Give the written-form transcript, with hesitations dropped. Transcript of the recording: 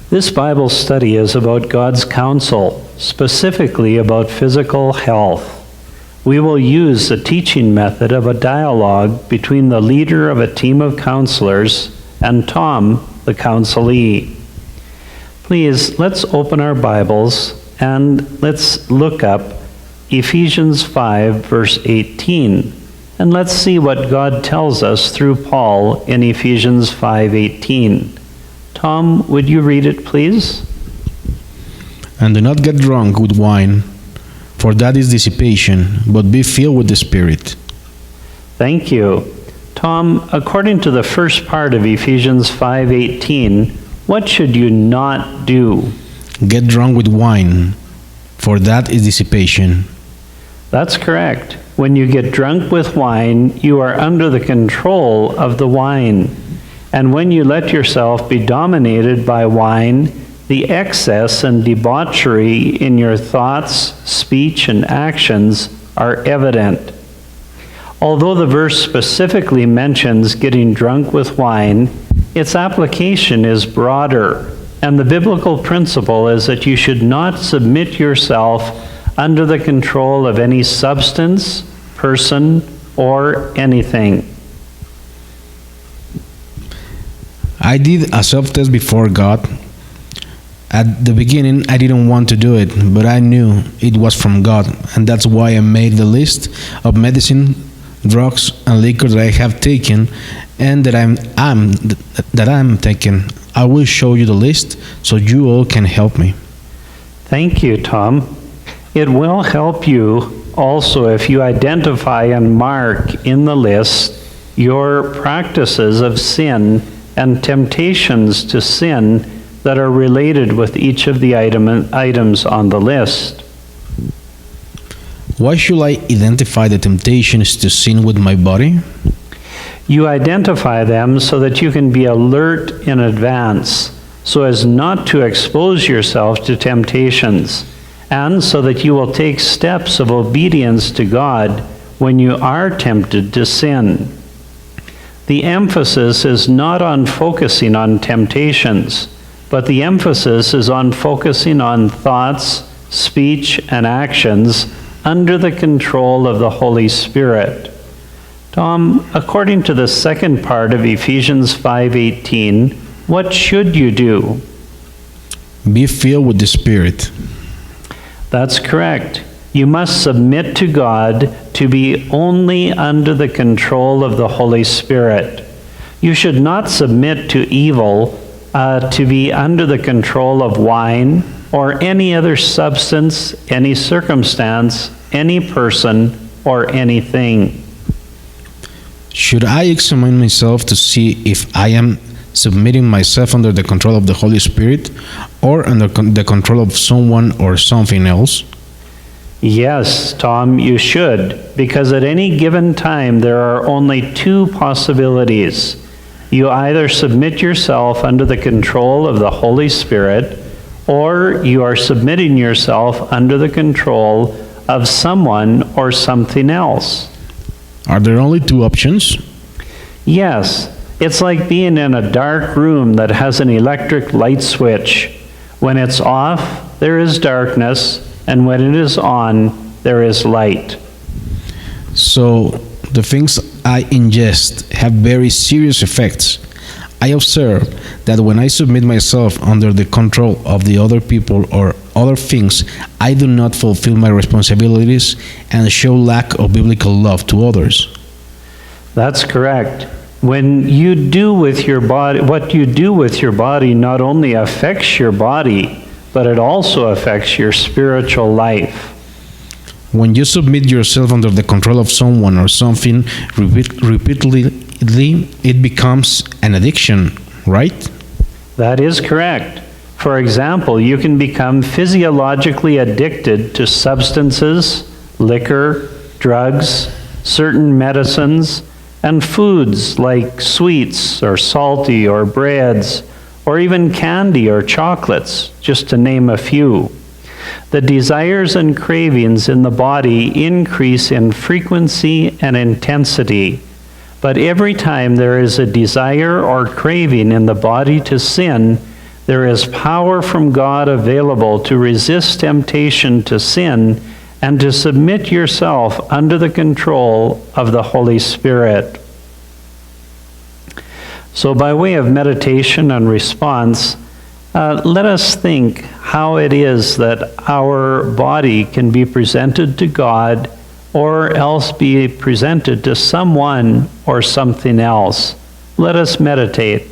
This Bible study is about God's counsel, specifically about physical health. We will use the teaching method of a dialogue between the leader of a team of counselors and Tom, the counselee. Please, let's open our Bibles and let's look up Ephesians 5, verse 18. And let's see what God tells us through Paul in Ephesians 5:18. Tom, would you read it, please? And do not get drunk with wine, for that is dissipation, but be filled with the Spirit. Thank you. Tom, according to the first part of Ephesians 5:18, what should you not do? Get drunk with wine, for that is dissipation. That's correct. When you get drunk with wine, you are under the control of the wine. And when you let yourself be dominated by wine, the excess and debauchery in your thoughts, speech, and actions are evident. Although the verse specifically mentions getting drunk with wine, its application is broader, and the biblical principle is that you should not submit yourself under the control of any substance, person, or anything. I did a self-test before God. At the beginning, I didn't want to do it, but I knew it was from God, and that's why I made the list of medicine, drugs, and liquor that I have taken and that I'm taking. I will show you the list so you all can help me. Thank you, Tom. It will help you also if you identify and mark in the list your practices of sin and temptations to sin that are related with each of the items on the list. Why should I identify the temptations to sin with my body? You identify them so that you can be alert in advance, so as not to expose yourself to temptations, and so that you will take steps of obedience to God when you are tempted to sin. The emphasis is not on focusing on temptations, but the emphasis is on focusing on thoughts, speech, and actions under the control of the Holy Spirit. Tom, according to the second part of Ephesians 5:18, what should you do? Be filled with the Spirit. That's correct. You must submit to God to be only under the control of the Holy Spirit. You should not submit to evil to be under the control of wine or any other substance, any circumstance, any person, or anything. Should I examine myself to see if I am submitting myself under the control of the Holy Spirit or under the control of someone or something else? Yes, Tom, you should, because at any given time there are only two possibilities. You either submit yourself under the control of the Holy Spirit, or you are submitting yourself under the control of someone or something else. Are there only two options? Yes, it's like being in a dark room that has an electric light switch. When it's off, there is darkness, and when it is on, there is light. So, the things I ingest have very serious effects. I observe that when I submit myself under the control of the other people or other things, I do not fulfill my responsibilities and show lack of biblical love to others. That's correct. When you do with your body, what you do with your body not only affects your body, but it also affects your spiritual life. When you submit yourself under the control of someone or something repeatedly, it becomes an addiction, right? That is correct. For example, you can become physiologically addicted to substances, liquor, drugs, certain medicines, and foods like sweets or salty or breads, or even candy or chocolates, just to name a few. The desires and cravings in the body increase in frequency and intensity, but every time there is a desire or craving in the body to sin, There is power from God available to resist temptation to sin and to submit yourself under the control of the Holy Spirit. So by way of meditation and response, let us think how it is that our body can be presented to God or else be presented to someone or something else. Let us meditate.